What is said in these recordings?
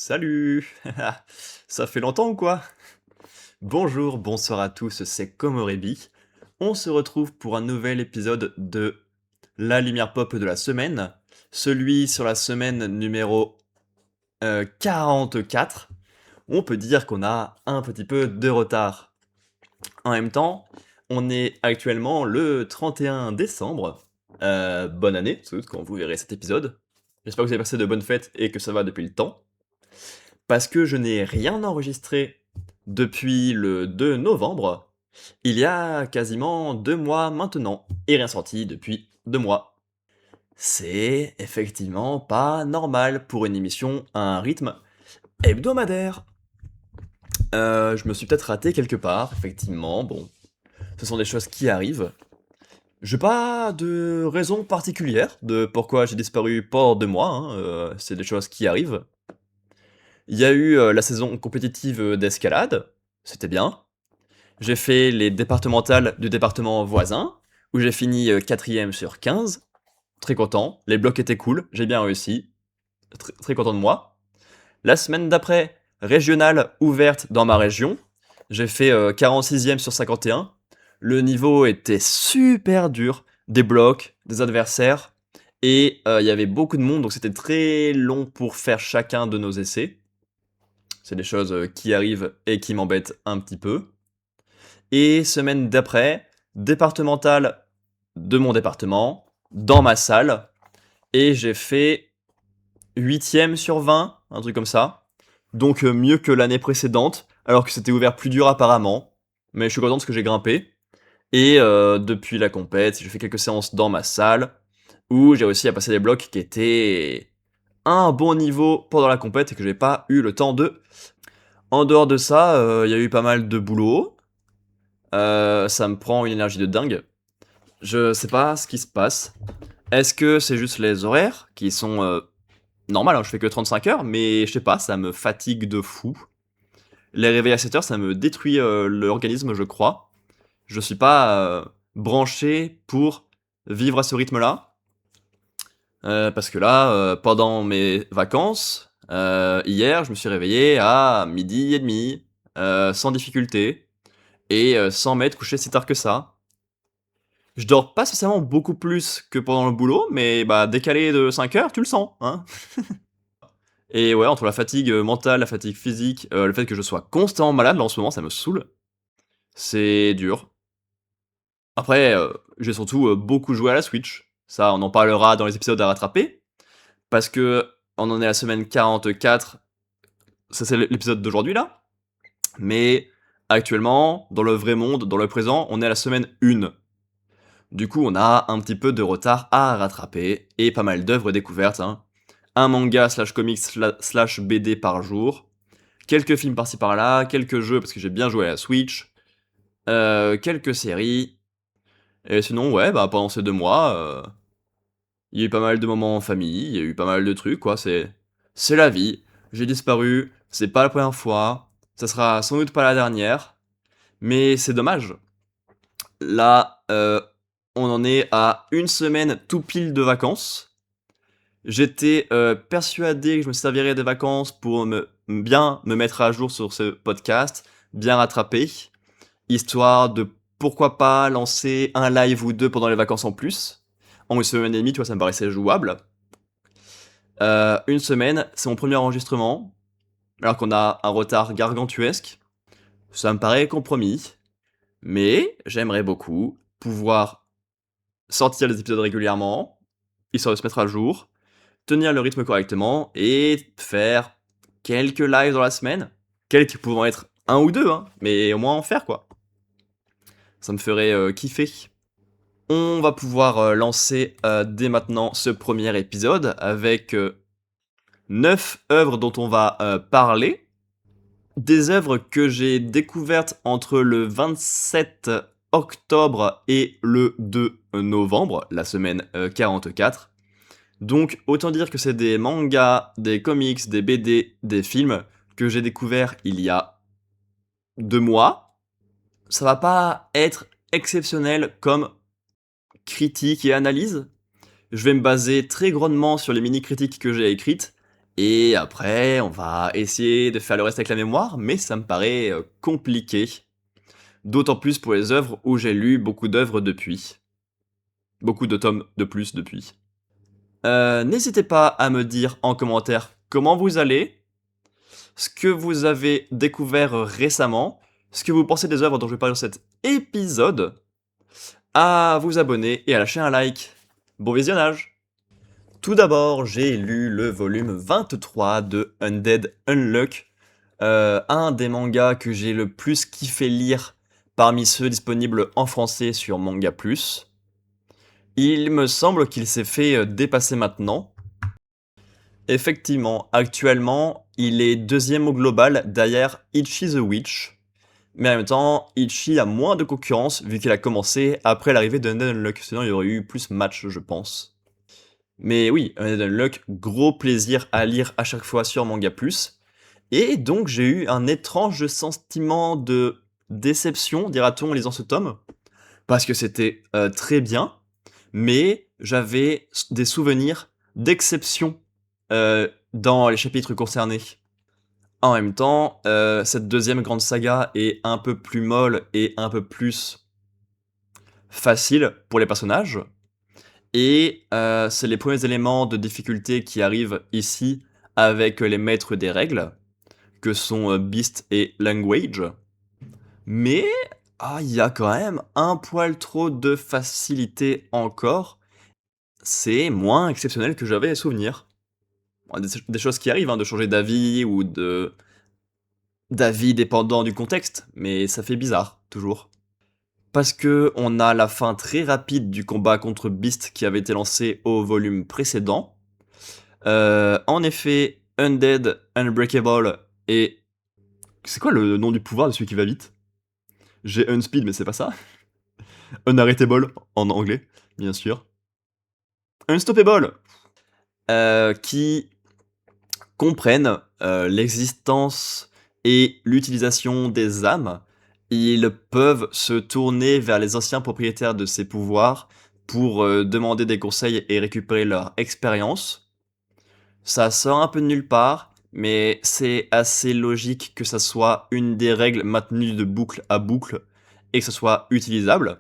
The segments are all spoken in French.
Salut! Ça fait longtemps ou quoi? Bonjour, bonsoir à tous, c'est Komorebi. On se retrouve pour un nouvel épisode de La Lumière Pop de la semaine, celui sur la semaine numéro 44. On peut dire qu'on a un petit peu de retard. En même temps, on est actuellement le 31 décembre. Bonne année, sans doute, quand vous verrez cet épisode. J'espère que vous avez passé de bonnes fêtes et que ça va depuis le temps. Parce que je n'ai rien enregistré depuis le 2 novembre, il y a quasiment 2 mois maintenant, et rien sorti depuis 2 mois. C'est effectivement pas normal pour une émission à un rythme hebdomadaire. Je me suis peut-être raté quelque part, effectivement, bon, ce sont des choses qui arrivent. J'ai pas de raison particulière de pourquoi j'ai disparu pendant 2 mois, hein, c'est des choses qui arrivent. Il y a eu la saison compétitive d'escalade, c'était bien. J'ai fait les départementales du département voisin, où j'ai fini 4ème sur 15. Très content, les blocs étaient cool, j'ai bien réussi. Très content de moi. La semaine d'après, régionale ouverte dans ma région. J'ai fait 46ème sur 51. Le niveau était super dur. Des blocs, des adversaires. Et il y avait beaucoup de monde, donc c'était très long pour faire chacun de nos essais. C'est des choses qui arrivent et qui m'embêtent un petit peu. Et semaine d'après, départementale de mon département, dans ma salle. Et j'ai fait 8ème sur 20, un truc comme ça. Donc mieux que l'année précédente, alors que c'était ouvert plus dur apparemment. Mais je suis content parce que j'ai grimpé. Et depuis la compète, j'ai fait quelques séances dans ma salle, où j'ai réussi à passer des blocs qui étaient à un bon niveau pendant la compète et que j'ai pas eu le temps de. En dehors de ça, il y a eu pas mal de boulot. Ça me prend une énergie de dingue. Je sais pas ce qui se passe. Est-ce que c'est juste les horaires qui sont normales, hein, je fais que 35 heures, mais je sais pas, ça me fatigue de fou. Les réveils à 7 heures, ça me détruit l'organisme, je crois. Je suis pas branché pour vivre à ce rythme-là. Parce que là, pendant mes vacances, hier, je me suis réveillé à 12h30, sans difficulté, et sans m'être couché si tard que ça. Je dors pas spécialement beaucoup plus que pendant le boulot, mais bah décalé de 5 heures, tu le sens, hein. Et ouais, entre la fatigue mentale, la fatigue physique, le fait que je sois constamment malade là en ce moment, ça me saoule. C'est dur. Après, j'ai surtout beaucoup joué à la Switch. Ça, on en parlera dans les épisodes à rattraper, parce que on en est à la semaine 44, ça c'est l'épisode d'aujourd'hui là. Mais actuellement, dans le vrai monde, dans le présent, on est à la semaine 1. Du coup, on a un petit peu de retard à rattraper, et pas mal d'œuvres découvertes, hein. Un manga slash comics slash BD par jour, quelques films par-ci par-là, quelques jeux parce que j'ai bien joué à la Switch, quelques séries, et sinon, ouais, bah pendant ces 2 mois, il y a eu pas mal de moments en famille, il y a eu pas mal de trucs, quoi, c'est la vie. J'ai disparu, c'est pas la première fois, ça sera sans doute pas la dernière, mais c'est dommage. Là, on en est à une semaine tout pile de vacances. J'étais persuadé que je me servirais des vacances pour bien me mettre à jour sur ce podcast, bien rattraper, histoire de pourquoi pas lancer un live ou deux pendant les vacances en plus. En une semaine et demie, tu vois, ça me paraissait jouable. Une semaine, c'est mon premier enregistrement, alors qu'on a un retard gargantuesque. Ça me paraît compromis, mais j'aimerais beaucoup pouvoir sortir les épisodes régulièrement, histoire de se mettre à jour, tenir le rythme correctement et faire quelques lives dans la semaine. Quelques pouvant être un ou deux, hein, mais au moins en faire quoi. Ça me ferait kiffer. On va pouvoir lancer dès maintenant ce premier épisode avec 9 œuvres dont on va parler. Des œuvres que j'ai découvertes entre le 27 octobre et le 2 novembre, la semaine 44. Donc autant dire que c'est des mangas, des comics, des BD, des films que j'ai découverts il y a 2 mois. Ça va pas être exceptionnel comme critique et analyse. Je vais me baser très grandement sur les mini-critiques que j'ai écrites Et après, on va essayer de faire le reste avec la mémoire, mais ça me paraît compliqué. D'autant plus pour les œuvres où j'ai lu beaucoup d'œuvres depuis. Beaucoup de tomes de plus depuis. N'hésitez pas à me dire en commentaire comment vous allez, ce que vous avez découvert récemment, ce que vous pensez des œuvres dont je vais parler dans cet épisode, à vous abonner et à lâcher un like. Bon visionnage! Tout d'abord, j'ai lu le volume 23 de Undead Unluck, un des mangas que j'ai le plus kiffé lire parmi ceux disponibles en français sur Manga Plus. Il me semble qu'il s'est fait dépasser maintenant. Effectivement, actuellement, il est deuxième au global derrière Ichi the Witch. Mais en même temps, Ichi a moins de concurrence vu qu'il a commencé après l'arrivée de Undead Unluck. Sinon, il y aurait eu plus match, je pense. Mais oui, Undead Unluck, gros plaisir à lire à chaque fois sur Manga Plus. Et donc, j'ai eu un étrange sentiment de déception, dira-t-on, en lisant ce tome. Parce que c'était très bien, mais j'avais des souvenirs d'exception dans les chapitres concernés. En même temps, cette deuxième grande saga est un peu plus molle et un peu plus facile pour les personnages. Et c'est les premiers éléments de difficulté qui arrivent ici avec les maîtres des règles, que sont Beast et Language. Mais il y a quand même un poil trop de facilité encore. C'est moins exceptionnel que j'avais souvenir. Bon, des choses qui arrivent, hein, de changer d'avis ou d'avis dépendant du contexte, mais ça fait bizarre, toujours. Parce que on a la fin très rapide du combat contre Beast qui avait été lancé au volume précédent. En effet, Undead, Unbreakable et... C'est quoi le nom du pouvoir de celui qui va vite? J'ai Unspeed, mais c'est pas ça. Unarrêtable, en anglais, bien sûr. Unstoppable, qui comprennent l'existence et l'utilisation des âmes. Ils peuvent se tourner vers les anciens propriétaires de ces pouvoirs pour demander des conseils et récupérer leur expérience. Ça sort un peu de nulle part, mais c'est assez logique que ça soit une des règles maintenues de boucle à boucle et que ça soit utilisable.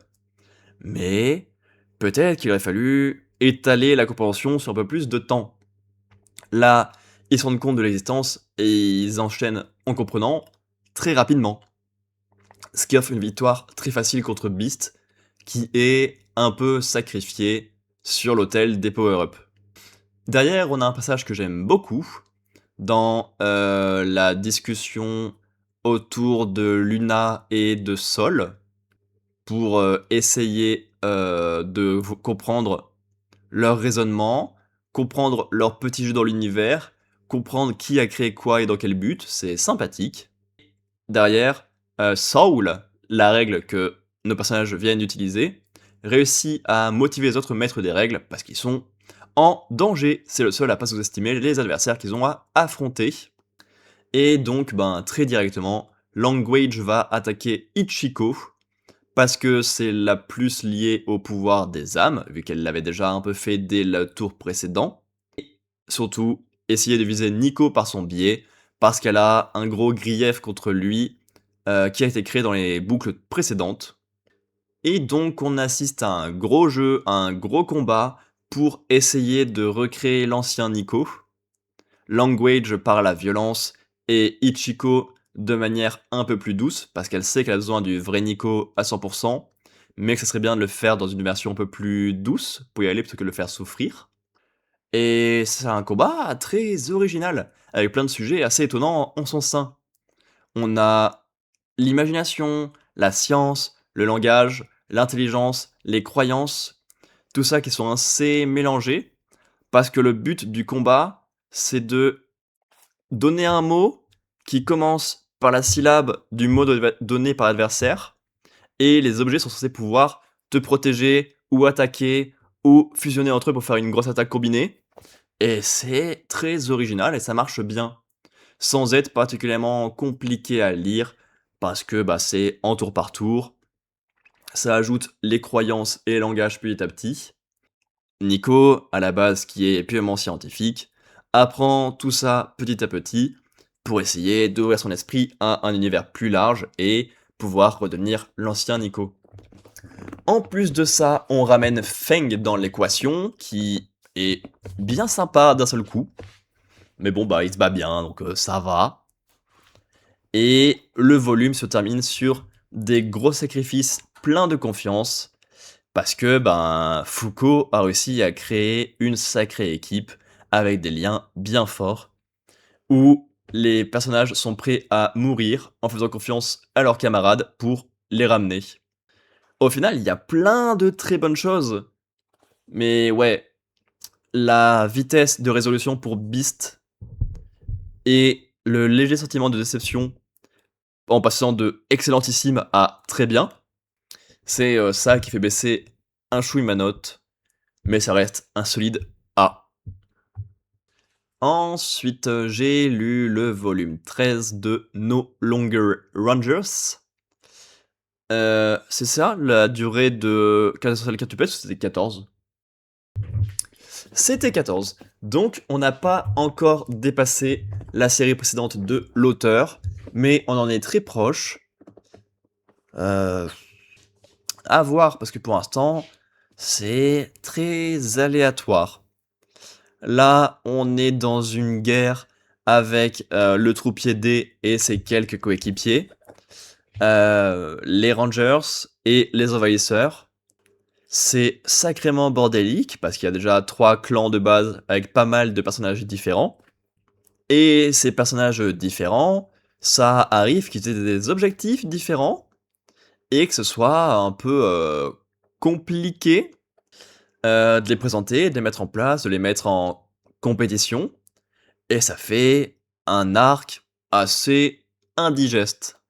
Mais peut-être qu'il aurait fallu étaler la compréhension sur un peu plus de temps. Là, ils se rendent compte de l'existence et ils enchaînent en comprenant très rapidement. Ce qui offre une victoire très facile contre Beast, qui est un peu sacrifié sur l'autel des power-up. Derrière, on a un passage que j'aime beaucoup, dans la discussion autour de Luna et de Sol, pour essayer de comprendre leur raisonnement, comprendre leur petit jeu dans l'univers, comprendre qui a créé quoi et dans quel but, c'est sympathique. Derrière, Saul, la règle que nos personnages viennent d'utiliser, réussit à motiver les autres maîtres des règles parce qu'ils sont en danger. C'est le seul à pas sous-estimer les adversaires qu'ils ont à affronter. Et donc, très directement, Language va attaquer Ichiko, parce que c'est la plus liée au pouvoir des âmes, vu qu'elle l'avait déjà un peu fait dès le tour précédent. Et surtout, essayer de viser Nico par son biais, parce qu'elle a un gros grief contre lui, qui a été créé dans les boucles précédentes. Et donc on assiste à un gros jeu, à un gros combat, pour essayer de recréer l'ancien Nico. Language par la violence, et Ichiko de manière un peu plus douce, parce qu'elle sait qu'elle a besoin du vrai Nico à 100%, mais que ce serait bien de le faire dans une version un peu plus douce, pour y aller plutôt que de le faire souffrir. Et c'est un combat très original, avec plein de sujets assez étonnants en son sein. On a l'imagination, la science, le langage, l'intelligence, les croyances, tout ça qui sont assez mélangés, parce que le but du combat, c'est de donner un mot qui commence par la syllabe du mot donné par l'adversaire, et les objets sont censés pouvoir te protéger, ou attaquer, ou fusionner entre eux pour faire une grosse attaque combinée. Et c'est très original et ça marche bien, sans être particulièrement compliqué à lire, parce que c'est en tour par tour, ça ajoute les croyances et les langages petit à petit. Nico, à la base qui est purement scientifique, apprend tout ça petit à petit pour essayer d'ouvrir son esprit à un univers plus large et pouvoir redevenir l'ancien Nico. En plus de ça, on ramène Feng dans l'équation, qui est bien sympa d'un seul coup. Mais bon, bah, il se bat bien, donc ça va. Et le volume se termine sur des gros sacrifices pleins de confiance, parce que ben, Foucault a réussi à créer une sacrée équipe avec des liens bien forts, où les personnages sont prêts à mourir en faisant confiance à leurs camarades pour les ramener. Au final, il y a plein de très bonnes choses, mais ouais, la vitesse de résolution pour Beast et le léger sentiment de déception en passant de excellentissime à très bien, c'est ça qui fait baisser un chouille ma note, mais ça reste un solide A. Ensuite, j'ai lu le volume 13 de No Longer Rangers. C'est ça, la durée de Castle Catupet, c'était 14. C'était 14. Donc, on n'a pas encore dépassé la série précédente de l'auteur, mais on en est très proche. À voir, parce que pour l'instant, c'est très aléatoire. Là, on est dans une guerre avec le troupier D et ses quelques coéquipiers, les Rangers et les Envahisseurs. C'est sacrément bordélique, parce qu'il y a déjà 3 clans de base avec pas mal de personnages différents. Et ces personnages différents, ça arrive qu'ils aient des objectifs différents, et que ce soit un peu compliqué de les présenter, de les mettre en place, de les mettre en compétition, et ça fait un arc assez indigeste.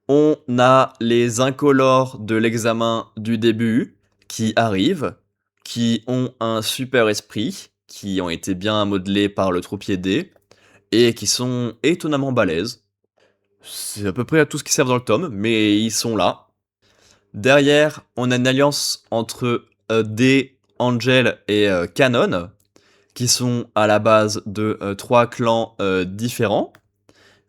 On a les incolores de l'examen du début qui arrivent, qui ont un super esprit, qui ont été bien modelés par le troupier D, et qui sont étonnamment balèzes. C'est à peu près tout ce qui sert dans le tome, mais ils sont là. Derrière, on a une alliance entre D, Angel et Canon, qui sont à la base de 3 clans différents.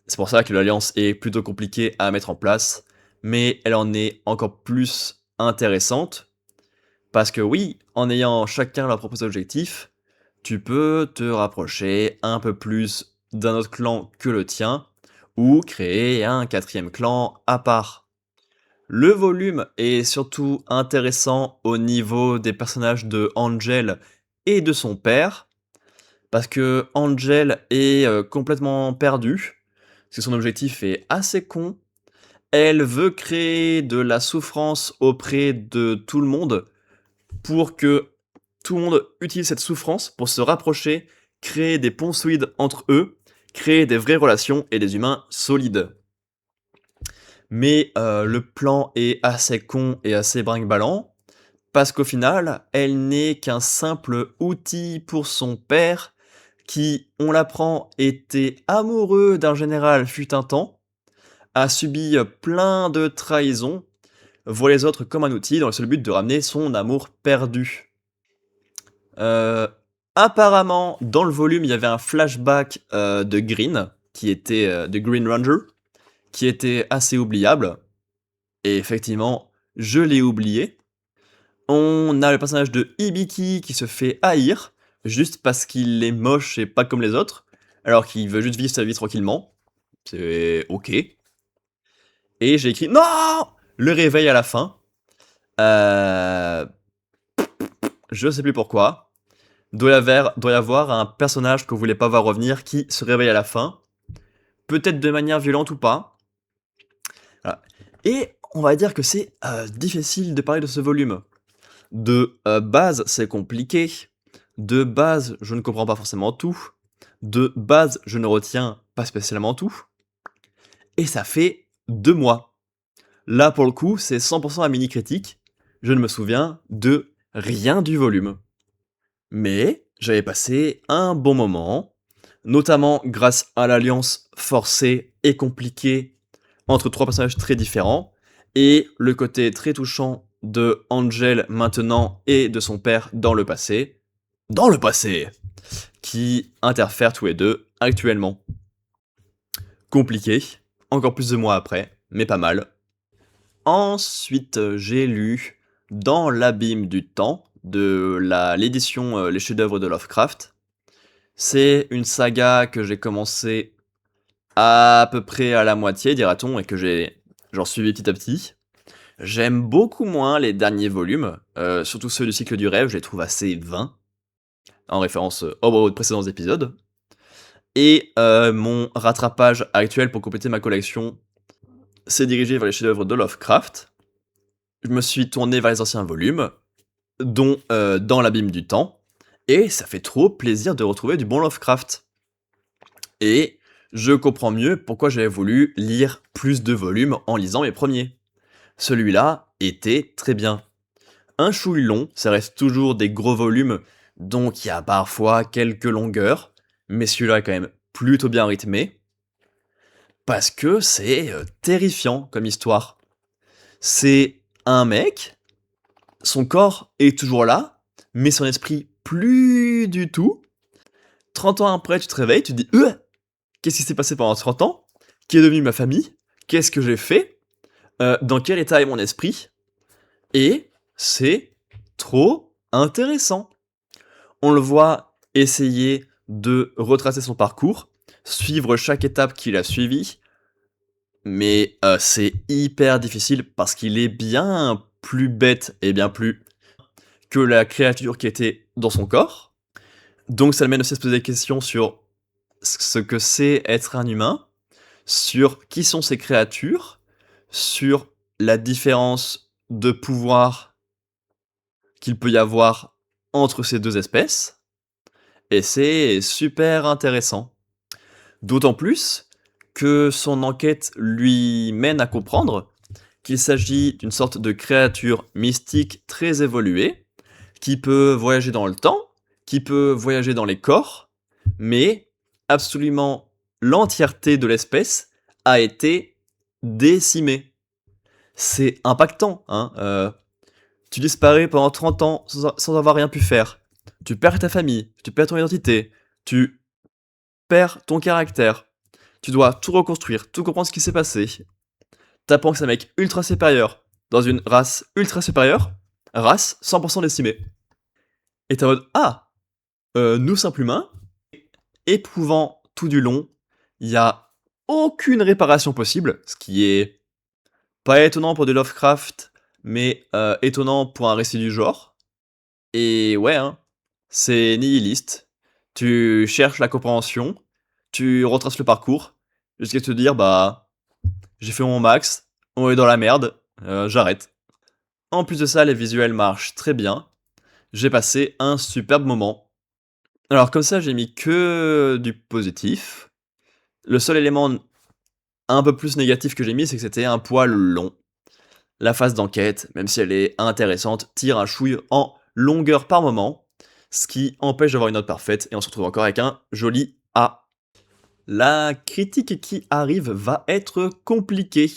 C'est pour ça que l'alliance est plutôt compliquée à mettre en place, mais elle en est encore plus intéressante, parce que oui, en ayant chacun leur propre objectif, tu peux te rapprocher un peu plus d'un autre clan que le tien, ou créer un 4e clan à part. Le volume est surtout intéressant au niveau des personnages de Angel et de son père, parce que Angel est complètement perdue, parce que son objectif est assez con. Elle veut créer de la souffrance auprès de tout le monde, pour que tout le monde utilise cette souffrance pour se rapprocher, créer des ponts solides entre eux, créer des vraies relations et des humains solides. Mais le plan est assez con et assez brinque-ballant, parce qu'au final, elle n'est qu'un simple outil pour son père, qui, on l'apprend, était amoureux d'un général fut un temps, a subi plein de trahisons, voit les autres comme un outil dans le seul but de ramener son amour perdu. Apparemment, dans le volume, il y avait un flashback de Green, qui était de Green Ranger, qui était assez oubliable. Et effectivement, je l'ai oublié. On a le personnage de Hibiki qui se fait haïr, juste parce qu'il est moche et pas comme les autres, alors qu'il veut juste vivre sa vie tranquillement. C'est ok. Et j'ai écrit NON Le réveil à la fin. Je sais plus pourquoi. Doit y avoir un personnage qu'on voulait pas voir revenir qui se réveille à la fin. Peut-être de manière violente ou pas. Voilà. Et on va dire que c'est difficile de parler de ce volume. De base, c'est compliqué. De base, je ne comprends pas forcément tout. De base, je ne retiens pas spécialement tout. Et ça fait 2 mois. Là, pour le coup, c'est 100% un mini-critique. Je ne me souviens de rien du volume. Mais j'avais passé un bon moment, notamment grâce à l'alliance forcée et compliquée entre 3 personnages très différents, et le côté très touchant de Angel maintenant et de son père dans le passé. Dans le passé qui interfèrent tous les deux actuellement. Compliqué, encore plus de mois après, mais pas mal. Ensuite, j'ai lu Dans l'abîme du temps de l'édition Les chefs-d'œuvre de Lovecraft. C'est une saga que j'ai commencé à peu près à la moitié, dira-t-on, et que j'en suivi petit à petit. J'aime beaucoup moins les derniers volumes, surtout ceux du cycle du rêve, je les trouve assez vains, en référence aux précédents épisodes. Et mon rattrapage actuel pour compléter ma collection s'est dirigé vers les chefs-d'œuvre de Lovecraft. Je me suis tourné vers les anciens volumes, dont Dans l'abîme du temps, et ça fait trop plaisir de retrouver du bon Lovecraft. Et je comprends mieux pourquoi j'avais voulu lire plus de volumes en lisant mes premiers. Celui-là était très bien. Un chouille long, ça reste toujours des gros volumes, donc il y a parfois quelques longueurs, mais celui-là est quand même plutôt bien rythmé, parce que c'est terrifiant comme histoire. C'est un mec, son corps est toujours là, mais son esprit plus du tout. 30 ans après, tu te réveilles, tu te dis qu'est-ce qui s'est passé pendant 30 ans? Qui est devenu ma famille? Qu'est-ce que j'ai fait? Dans quel état est mon esprit? Et c'est trop intéressant. On le voit essayer de retracer son parcours, suivre chaque étape qu'il a suivie, mais c'est hyper difficile parce qu'il est bien plus bête et bien plus que la créature qui était dans son corps. Donc ça le mène aussi à se poser des questions sur ce que c'est être un humain, sur qui sont ces créatures, sur la différence de pouvoir qu'il peut y avoir entre ces deux espèces, et c'est super intéressant. D'autant plus que son enquête lui mène à comprendre qu'il s'agit d'une sorte de créature mystique très évoluée, qui peut voyager dans le temps, qui peut voyager dans les corps, mais absolument l'entièreté de l'espèce a été décimée. C'est impactant, hein. Tu disparais pendant 30 ans sans avoir rien pu faire. Tu perds ta famille, tu perds ton identité, tu perds ton caractère. Tu dois tout reconstruire, tout comprendre ce qui s'est passé. T'apprends que c'est un mec ultra supérieur, dans une race ultra supérieure, race 100% décimée. Et t'es en mode, nous simples humains, éprouvant tout du long, il y a aucune réparation possible, ce qui est pas étonnant pour des Lovecraft, mais étonnant pour un récit du genre. Et ouais, hein, c'est nihiliste. Tu cherches la compréhension, tu retraces le parcours, jusqu'à te dire, j'ai fait mon max, on est dans la merde, j'arrête. En plus de ça, les visuels marchent très bien. J'ai passé un superbe moment. Alors comme ça, j'ai mis que du positif. Le seul élément un peu plus négatif que j'ai mis, c'est que c'était un poil long. La phase d'enquête, même si elle est intéressante, tire un chouille en longueur par moment, ce qui empêche d'avoir une note parfaite, et on se retrouve encore avec un joli A. La critique qui arrive va être compliquée.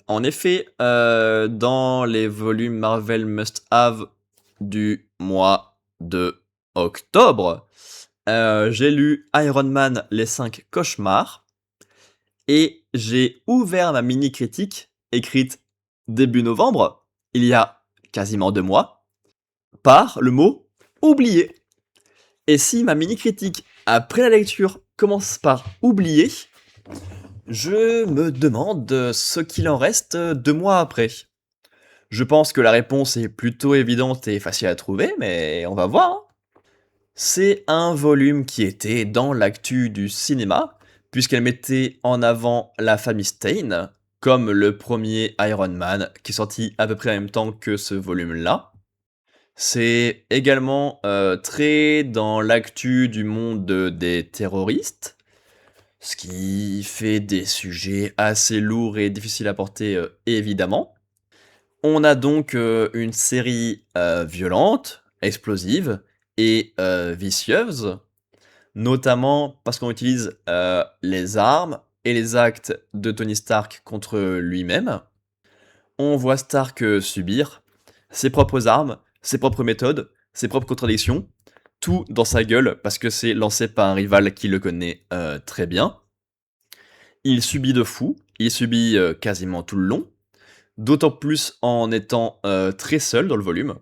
En effet, dans les volumes Marvel Must Have du mois de octobre, j'ai lu Iron Man les 5 cauchemars, et j'ai ouvert ma mini-critique, écrite début novembre, il y a quasiment 2 mois, par le mot « oublié ». Et si ma mini-critique, après la lecture, commence par « oublier », je me demande ce qu'il en reste 2 mois après. Je pense que la réponse est plutôt évidente et facile à trouver, mais on va voir, hein. C'est un volume qui était dans l'actu du cinéma, puisqu'elle mettait en avant la famille Stein, comme le premier Iron Man, qui est sorti à peu près en même temps que ce volume-là. C'est également très dans l'actu du monde des terroristes, ce qui fait des sujets assez lourds et difficiles à porter, évidemment. On a donc une série violente, explosive et vicieuse, notamment parce qu'on utilise les armes et les actes de Tony Stark contre lui-même. On voit Stark subir ses propres armes, ses propres méthodes, ses propres contradictions, tout dans sa gueule parce que c'est lancé par un rival qui le connaît très bien. Il subit de fou, il subit quasiment tout le long, d'autant plus en étant très seul dans le volume,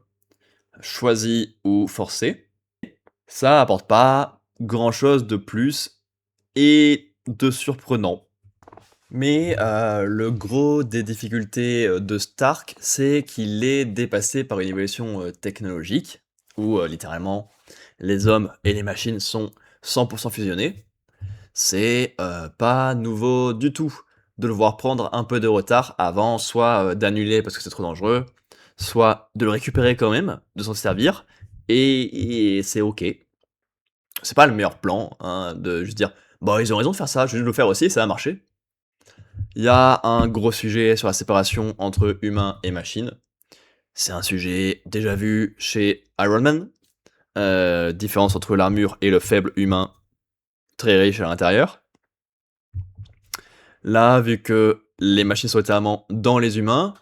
choisi ou forcé. Ça apporte pas grand chose de plus et de surprenant. Mais le gros des difficultés de Stark, c'est qu'il est dépassé par une évolution technologique, où littéralement les hommes et les machines sont 100% fusionnés. C'est pas nouveau du tout de le voir prendre un peu de retard avant soit d'annuler parce que c'est trop dangereux, soit de le récupérer quand même, de s'en servir, et c'est ok. C'est pas le meilleur plan, hein, de juste dire bon, ils ont raison de faire ça, je vais le faire aussi, ça a marché. Il y a un gros sujet sur la séparation entre humains et machines. C'est un sujet déjà vu chez Iron Man. Différence entre l'armure et le faible humain, très riche à l'intérieur. Là, vu que les machines sont littéralement dans les humains,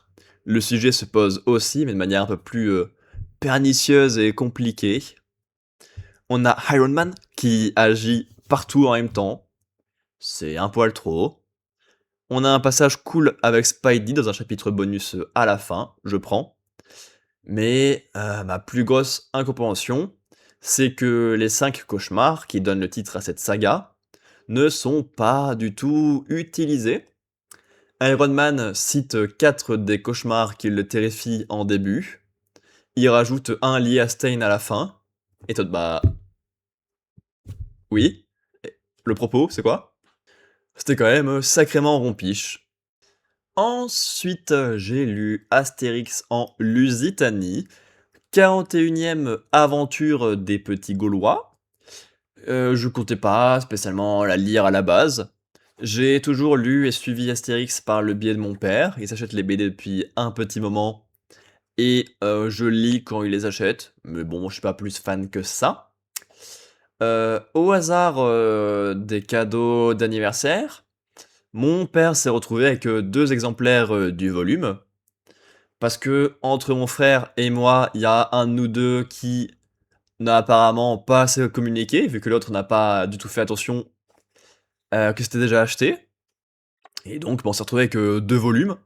le sujet se pose aussi, mais de manière un peu plus pernicieuse et compliquée. On a Iron Man qui agit partout en même temps. C'est un poil trop. On a un passage cool avec Spidey dans un chapitre bonus à la fin, je prends. Mais ma plus grosse incompréhension, c'est que les 5 cauchemars qui donnent le titre à cette saga ne sont pas du tout utilisés. Iron Man cite 4 des cauchemars qui le terrifient en début. Il rajoute un lié à Stain à la fin. Et toi, bah oui. Le propos, c'est quoi? C'était quand même sacrément rompiche. Ensuite, j'ai lu Astérix en Lusitanie, 41e aventure des petits Gaulois. Je comptais pas spécialement la lire à la base. J'ai toujours lu et suivi Astérix par le biais de mon père. Il s'achète les BD depuis un petit moment et je lis quand il les achète. Mais bon, je suis pas plus fan que ça. Au hasard des cadeaux d'anniversaire, mon père s'est retrouvé avec 2 exemplaires du volume. Parce que entre mon frère et moi, il y a un de nous deux qui n'a apparemment pas assez communiqué, vu que l'autre n'a pas du tout fait attention que c'était déjà acheté. Et donc, on s'est retrouvé avec 2 volumes.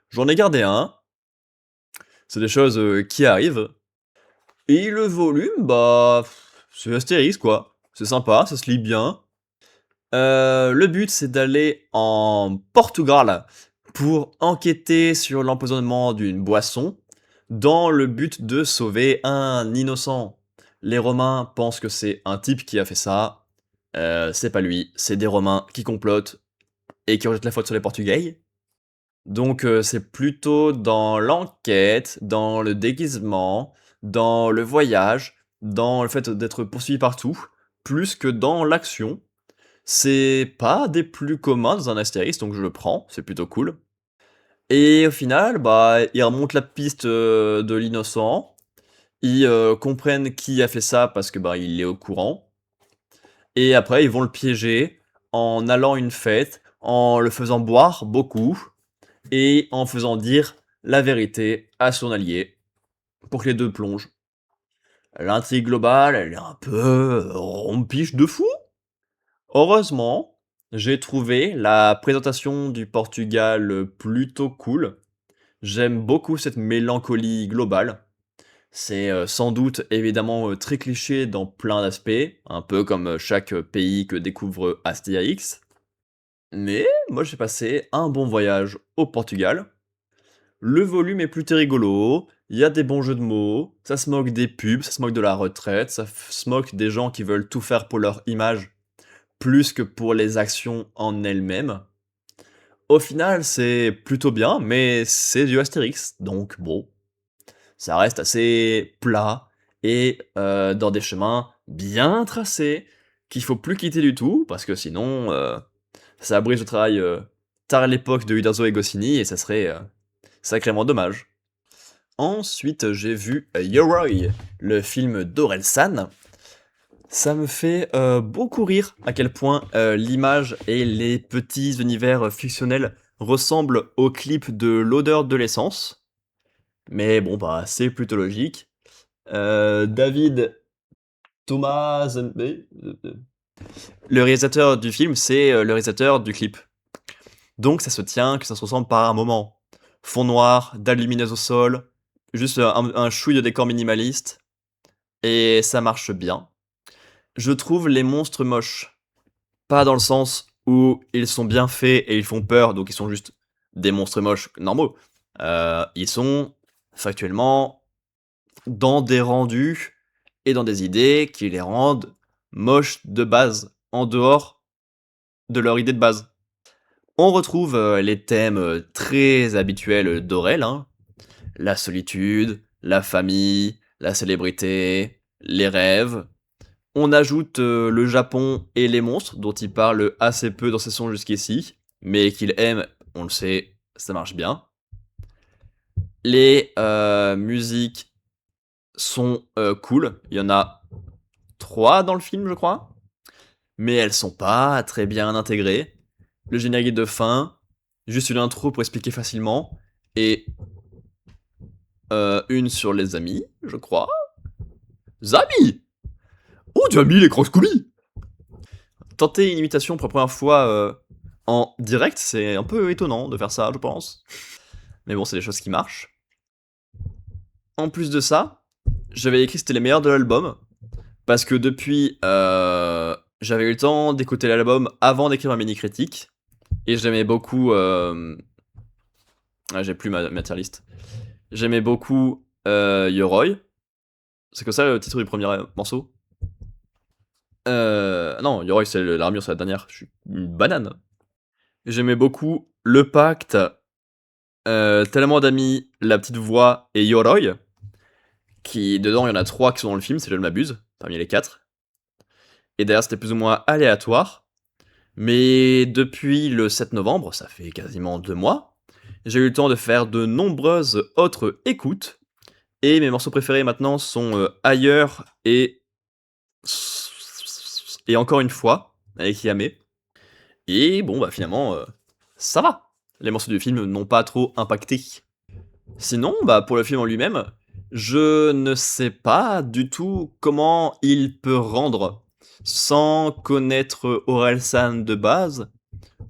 J'en ai gardé un. C'est des choses qui arrivent. Et le volume, bah, c'est Astérix, quoi. C'est sympa, ça se lit bien. Le but, c'est d'aller en Portugal pour enquêter sur l'empoisonnement d'une boisson dans le but de sauver un innocent. Les Romains pensent que c'est un type qui a fait ça. C'est pas lui, c'est des Romains qui complotent et qui rejettent la faute sur les Portugais. Donc c'est plutôt dans l'enquête, dans le déguisement, dans le voyage, dans le fait d'être poursuivi partout, plus que dans l'action. C'est pas des plus communs dans un Astérix, donc je le prends, c'est plutôt cool. Et au final, bah, ils remontent la piste de l'innocent, ils comprennent qui a fait ça parce que bah, il est au courant, et après ils vont le piéger en allant à une fête, en le faisant boire beaucoup, et en faisant dire la vérité à son allié, pour que les deux plongent. L'intrigue globale, elle est un peu rompiche de fou. Heureusement, j'ai trouvé la présentation du Portugal plutôt cool. J'aime beaucoup cette mélancolie globale. C'est sans doute évidemment très cliché dans plein d'aspects, un peu comme chaque pays que découvre Astérix. Mais moi j'ai passé un bon voyage au Portugal. Le volume est plutôt rigolo, il y a des bons jeux de mots, ça se moque des pubs, ça se moque de la retraite, se moque des gens qui veulent tout faire pour leur image plus que pour les actions en elles-mêmes. Au final, c'est plutôt bien, mais c'est du Astérix, donc bon, ça reste assez plat et dans des chemins bien tracés qu'il faut plus quitter du tout, parce que sinon, ça brise le travail tard à l'époque de Uderzo et Goscinny, et ça serait sacrément dommage. Ensuite, j'ai vu Yoroi, le film d'Orelsan. Ça me fait beaucoup rire à quel point l'image et les petits univers fictionnels ressemblent au clip de l'odeur de l'essence. Mais bon, bah, c'est plutôt logique. David Thomas Zembé. Le réalisateur du film, c'est le réalisateur du clip. Donc ça se tient que ça se ressemble par un moment. Fond noir, dalle lumineuse au sol, juste un chouille de décor minimaliste, et ça marche bien. Je trouve les monstres moches. Pas dans le sens où ils sont bien faits et ils font peur, donc ils sont juste des monstres moches normaux. Ils sont factuellement dans des rendus et dans des idées qui les rendent moches de base, en dehors de leur idée de base. On retrouve les thèmes très habituels d'Aurel, hein. La solitude, la famille, la célébrité, les rêves. On ajoute le Japon et les monstres, dont il parle assez peu dans ses sons jusqu'ici, mais qu'il aime, on le sait, ça marche bien. Les musiques sont cool, il y en a 3 dans le film, je crois, mais elles sont pas très bien intégrées. Le générique de fin, juste une intro pour expliquer facilement, et une sur les amis, je crois. Zami! Oh, tu as mis l'écran Scooby! Tenter une imitation pour la première fois en direct, c'est un peu étonnant de faire ça, je pense. Mais bon, c'est des choses qui marchent. En plus de ça, j'avais écrit que c'était les meilleurs de l'album, parce que depuis, j'avais eu le temps d'écouter l'album avant d'écrire ma mini-critique, et j'aimais beaucoup... j'ai plus ma tier list. J'aimais beaucoup Yoroi. C'est que ça le titre du premier morceau. Non, Yoroi c'est l'armure, c'est la dernière. Je suis une banane. J'aimais beaucoup Le Pacte, Tellement d'amis, La Petite Voix et Yoroi. Qui, dedans, il y en a 3 qui sont dans le film, si je ne m'abuse, parmi les 4. Et d'ailleurs, c'était plus ou moins aléatoire. Mais depuis le 7 novembre, ça fait quasiment 2 mois, j'ai eu le temps de faire de nombreuses autres écoutes. Et mes morceaux préférés maintenant sont Ailleurs et encore une fois, avec Yamé. Et bon, bah finalement, ça va. Les morceaux du film n'ont pas trop impacté. Sinon, bah pour le film en lui-même, je ne sais pas du tout comment il peut rendre sans connaître Orelsan de base,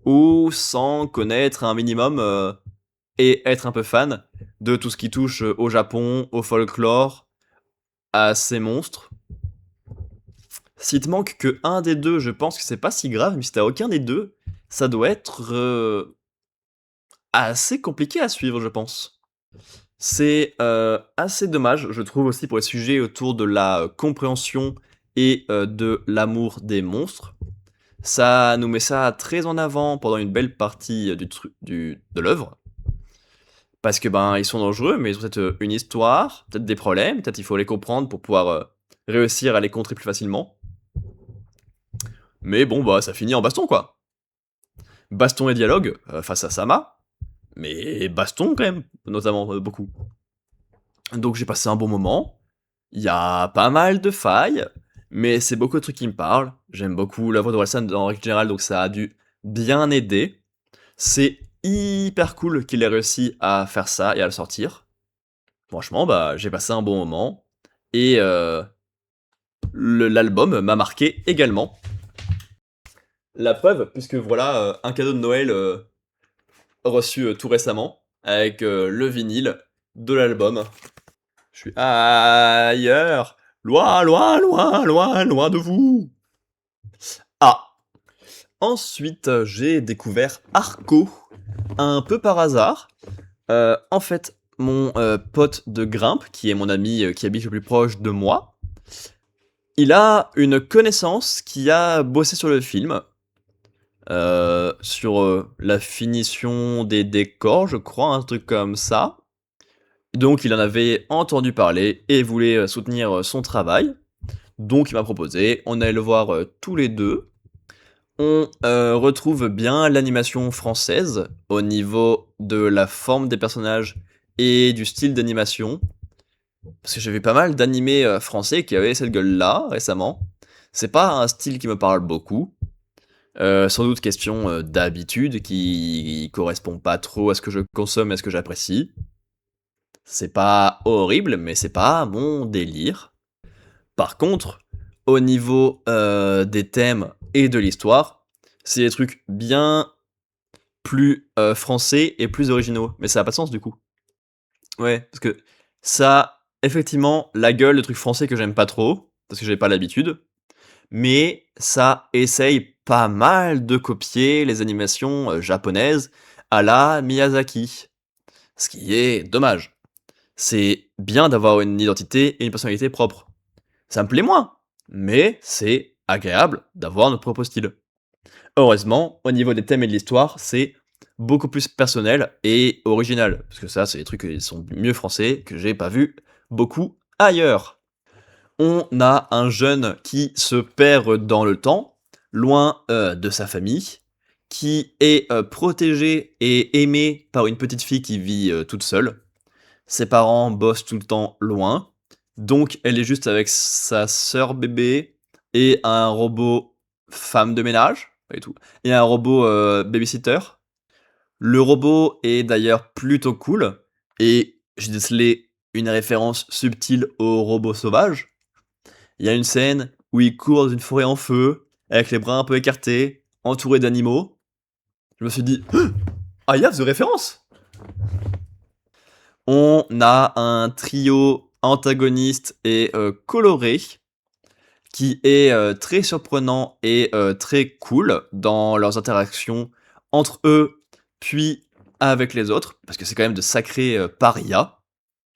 ou sans connaître un minimum et être un peu fan de tout ce qui touche au Japon, au folklore, à ces monstres. S'il te manque que un des deux, je pense que c'est pas si grave, mais si t'as aucun des deux, ça doit être assez compliqué à suivre, je pense. C'est assez dommage, je trouve aussi, pour les sujets autour de la compréhension et de l'amour des monstres. Ça nous met ça très en avant pendant une belle partie de l'œuvre. Parce que ben ils sont dangereux, mais ils ont peut-être une histoire, peut-être des problèmes, peut-être il faut les comprendre pour pouvoir réussir à les contrer plus facilement. Mais bon, bah ça finit en baston quoi. Baston et dialogue face à Sama, mais baston quand même, notamment beaucoup. Donc j'ai passé un bon moment. Il y a pas mal de failles, mais c'est beaucoup de trucs qui me parlent. J'aime beaucoup la voix de Orelsan en règle générale, donc ça a dû bien aider. C'est hyper cool qu'il ait réussi à faire ça et à le sortir. Franchement, bah j'ai passé un bon moment. Et l'album m'a marqué également. La preuve, puisque voilà un cadeau de Noël reçu tout récemment, avec le vinyle de l'album. Je suis ailleurs, loin, loin, loin, loin, loin de vous. Ah. Ensuite, j'ai découvert Arco, un peu par hasard. En fait, mon pote de grimpe, qui est mon ami qui habite le plus proche de moi, il a une connaissance qui a bossé sur le film, sur la finition des décors, je crois, un truc comme ça. Donc il en avait entendu parler et voulait soutenir son travail. Donc il m'a proposé, on allait le voir tous les deux. On retrouve bien l'animation française au niveau de la forme des personnages et du style d'animation. Parce que j'ai vu pas mal d'animés français qui avaient cette gueule-là récemment. C'est pas un style qui me parle beaucoup. Sans doute question d'habitude qui correspond pas trop à ce que je consomme et à ce que j'apprécie. C'est pas horrible, mais c'est pas mon délire. Par contre, au niveau, des thèmes et de l'histoire, c'est des trucs bien plus, français et plus originaux. Mais ça a pas de sens du coup. Ouais, parce que ça a effectivement la gueule de trucs français que j'aime pas trop, parce que j'ai pas l'habitude, mais ça essaye pas mal de copier les animations, japonaises à la Miyazaki. Ce qui est dommage. C'est bien d'avoir une identité et une personnalité propre. Ça me plaît moins, mais c'est agréable d'avoir notre propre style. Heureusement, au niveau des thèmes et de l'histoire, c'est beaucoup plus personnel et original. Parce que ça, c'est des trucs qui sont mieux français, que j'ai pas vu beaucoup ailleurs. On a un jeune qui se perd dans le temps, loin de sa famille, qui est protégé et aimé par une petite fille qui vit toute seule. Ses parents bossent tout le temps loin, donc elle est juste avec sa sœur bébé et un robot femme de ménage, pas du tout, et un robot babysitter. Le robot est d'ailleurs plutôt cool, et j'ai décelé une référence subtile au robot sauvage. Il y a une scène où il court dans une forêt en feu, avec les bras un peu écartés, entouré d'animaux. Je me suis dit, ah, il y a de référence. On a un trio antagoniste et coloré qui est très surprenant et très cool dans leurs interactions entre eux, puis avec les autres, parce que c'est quand même de sacrés parias,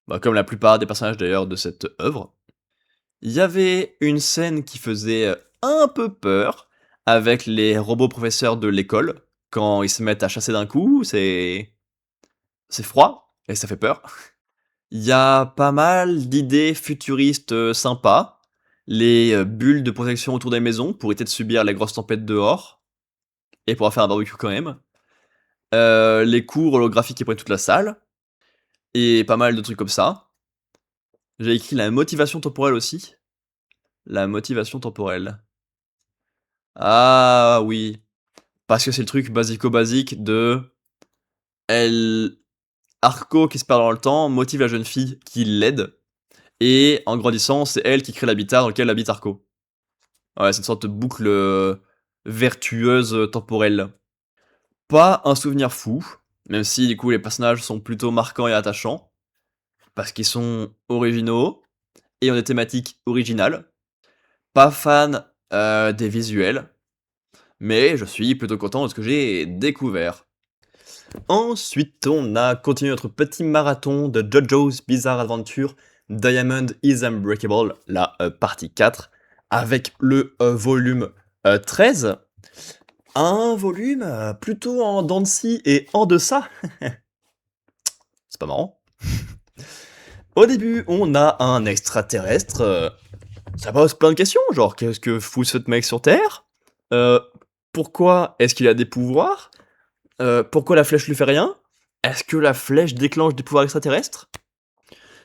bah, comme la plupart des personnages d'ailleurs de cette œuvre. Il y avait une scène qui faisait un peu peur avec les robots professeurs de l'école. Quand ils se mettent à chasser d'un coup, c'est froid et ça fait peur. Il y a pas mal d'idées futuristes sympas. Les bulles de protection autour des maisons pour éviter de subir les grosses tempêtes dehors. Et pouvoir faire un barbecue quand même. Les cours holographiques qui prennent toute la salle. Et pas mal de trucs comme ça. J'ai écrit la motivation temporelle aussi. La motivation temporelle. Ah oui. Parce que c'est le truc basico-basique de... Elle... Arco qui se perd dans le temps motive la jeune fille qui l'aide. Et en grandissant, c'est elle qui crée l'habitat dans lequel habite Arco. Ouais, c'est une sorte de boucle vertueuse temporelle. Pas un souvenir fou, même si du coup les personnages sont plutôt marquants et attachants, parce qu'ils sont originaux et ont des thématiques originales. Pas fan des visuels, mais je suis plutôt content de ce que j'ai découvert. Ensuite, on a continué notre petit marathon de JoJo's Bizarre Adventure Diamond is Unbreakable, la partie 4, avec le volume 13. Un volume plutôt en dents de scie et en deçà. C'est pas marrant. Au début, on a un extraterrestre. Ça pose plein de questions, genre qu'est-ce que fout ce mec sur Terre? Euh, Pourquoi est-ce qu'il a des pouvoirs? Pourquoi la flèche lui fait rien? Est-ce que la flèche déclenche des pouvoirs extraterrestres?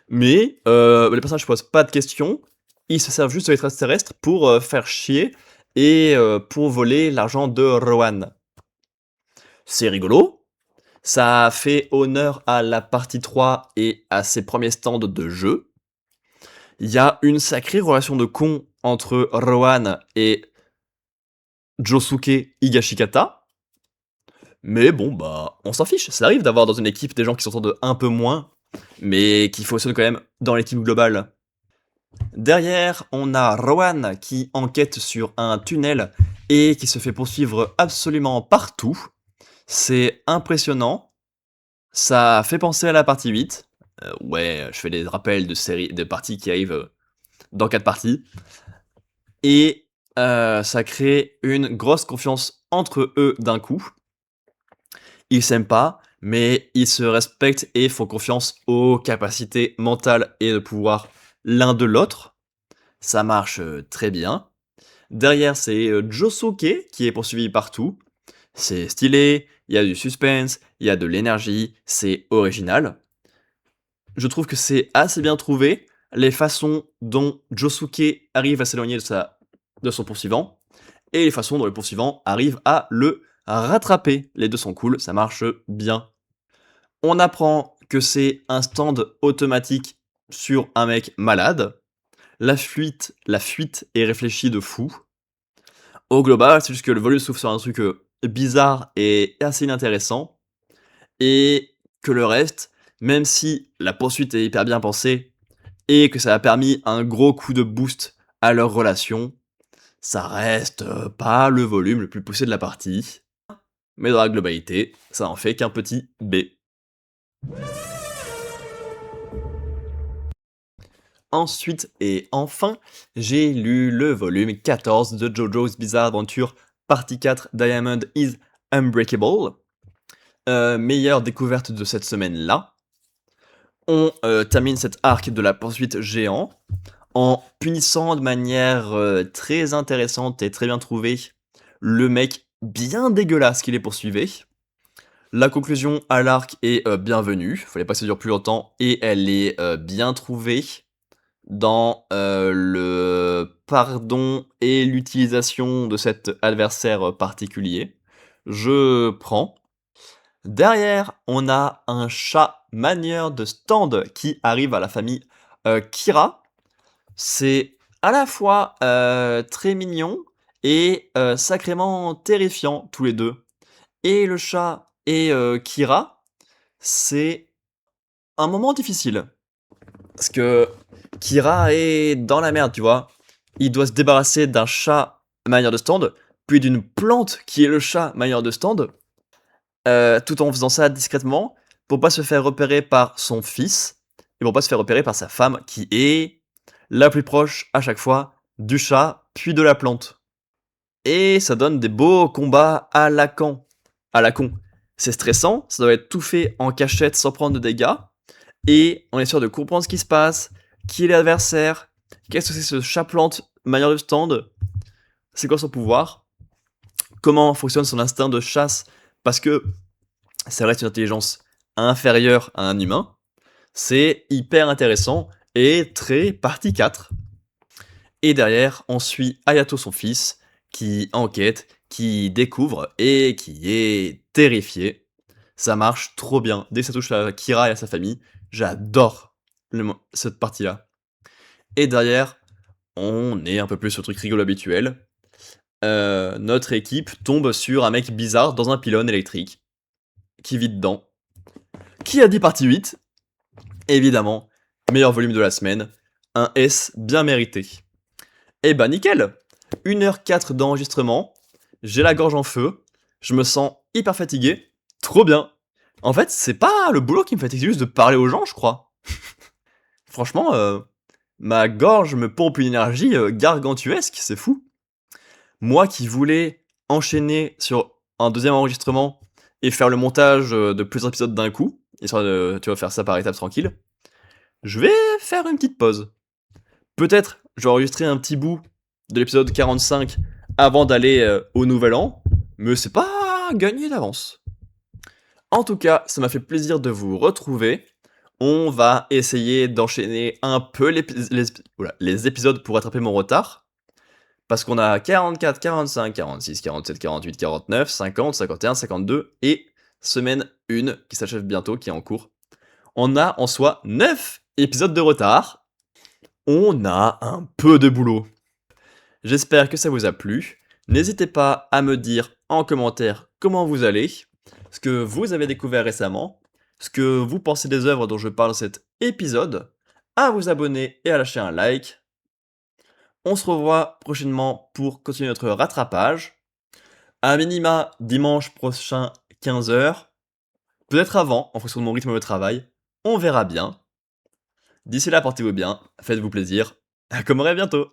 Mais les personnages ne posent pas de questions. Ils se servent juste de l'extraterrestre pour faire chier et pour voler l'argent de Rowan. C'est rigolo. Ça fait honneur à la partie 3 et à ses premiers stands de jeu. Il y a une sacrée relation de con entre Rowan et Josuke Higashikata. Mais bon, bah, on s'en fiche. Ça arrive d'avoir dans une équipe des gens qui s'entendent un peu moins, mais qui fonctionnent quand même dans l'équipe globale. Derrière, on a Rowan qui enquête sur un tunnel et qui se fait poursuivre absolument partout. C'est impressionnant. Ça fait penser à la partie 8. Ouais, je fais des rappels de séries, de parties qui arrivent dans 4 parties. Et ça crée une grosse confiance entre eux d'un coup. Ils s'aiment pas, mais ils se respectent et font confiance aux capacités mentales et de pouvoir l'un de l'autre. Ça marche très bien. Derrière, c'est Josuke qui est poursuivi partout. C'est stylé, il y a du suspense, il y a de l'énergie, c'est original. Je trouve que c'est assez bien trouvé les façons dont Josuke arrive à s'éloigner de son poursuivant et les façons dont le poursuivant arrive à le rattraper. Les deux sont cool, ça marche bien. On apprend que c'est un stand automatique sur un mec malade. La fuite est réfléchie de fou. Au global, c'est juste que le volume s'ouvre sur un truc, bizarre et assez inintéressant et que le reste, même si la poursuite est hyper bien pensée et que ça a permis un gros coup de boost à leur relation, ça reste, pas le volume le plus poussé de la partie. Mais dans la globalité, ça en fait qu'un petit B. Ensuite et enfin, j'ai lu le volume 14 de JoJo's Bizarre Adventure, partie 4, Diamond is Unbreakable. Meilleure découverte de cette semaine-là. On termine cet arc de la poursuite géant en punissant de manière très intéressante et très bien trouvée le mec bien dégueulasse qui les poursuivait. La conclusion à l'arc est bienvenue, fallait pas que ça dure plus longtemps, et elle est bien trouvée dans le pardon et l'utilisation de cet adversaire particulier. Je prends. Derrière, on a un chat manieur de stand qui arrive à la famille Kira. C'est à la fois très mignon et sacrément terrifiant, tous les deux. Et le chat et Kira, c'est un moment difficile. Parce que Kira est dans la merde, tu vois. Il doit se débarrasser d'un chat manière de stand, puis d'une plante qui est le chat manière de stand, tout en faisant ça discrètement, pour pas se faire repérer par son fils, et pour pas se faire repérer par sa femme, qui est la plus proche à chaque fois du chat, puis de la plante. Et ça donne des beaux combats à la con. C'est stressant, ça doit être tout fait en cachette sans prendre de dégâts, et on est sûr de comprendre ce qui se passe, qui est l'adversaire, qu'est-ce que c'est ce chat plante manière de stand, c'est quoi son pouvoir, comment fonctionne son instinct de chasse, parce que ça reste une intelligence inférieure à un humain. C'est hyper intéressant et très partie 4. Et derrière, on suit Hayato, son fils, qui enquête, qui découvre et qui est terrifié. Ça marche trop bien. Dès que ça touche à Kira et à sa famille, j'adore cette partie-là. Et derrière, on est un peu plus sur le truc rigolo habituel. Notre équipe tombe sur un mec bizarre dans un pylône électrique qui vit dedans. Qui a dit partie 8 ? Évidemment, meilleur volume de la semaine, un S bien mérité. Eh ben nickel, 1h04 d'enregistrement, j'ai la gorge en feu, je me sens hyper fatigué, trop bien. En fait, c'est pas le boulot qui me fatigue, c'est juste de parler aux gens, je crois. Franchement, ma gorge me pompe une énergie gargantuesque, c'est fou. Moi qui voulais enchaîner sur un deuxième enregistrement et faire le montage de plusieurs épisodes d'un coup, histoire de, tu vas faire ça par étapes tranquille, je vais faire une petite pause. Peut-être je vais enregistrer un petit bout de l'épisode 45 avant d'aller au nouvel an, mais c'est pas gagné d'avance. En tout cas, ça m'a fait plaisir de vous retrouver. On va essayer d'enchaîner un peu les épisodes pour rattraper mon retard. Parce qu'on a 44, 45, 46, 47, 48, 49, 50, 51, 52 et semaine 1 qui s'achève bientôt, qui est en cours. On a en soi 9 épisodes de retard. On a un peu de boulot. J'espère que ça vous a plu. N'hésitez pas à me dire en commentaire comment vous allez, ce que vous avez découvert récemment, ce que vous pensez des œuvres dont je parle dans cet épisode, à vous abonner et à lâcher un like. On se revoit prochainement pour continuer notre rattrapage. À minima, dimanche prochain, 15h. Peut-être avant, en fonction de mon rythme de travail. On verra bien. D'ici là, portez-vous bien, faites-vous plaisir. Comme bientôt.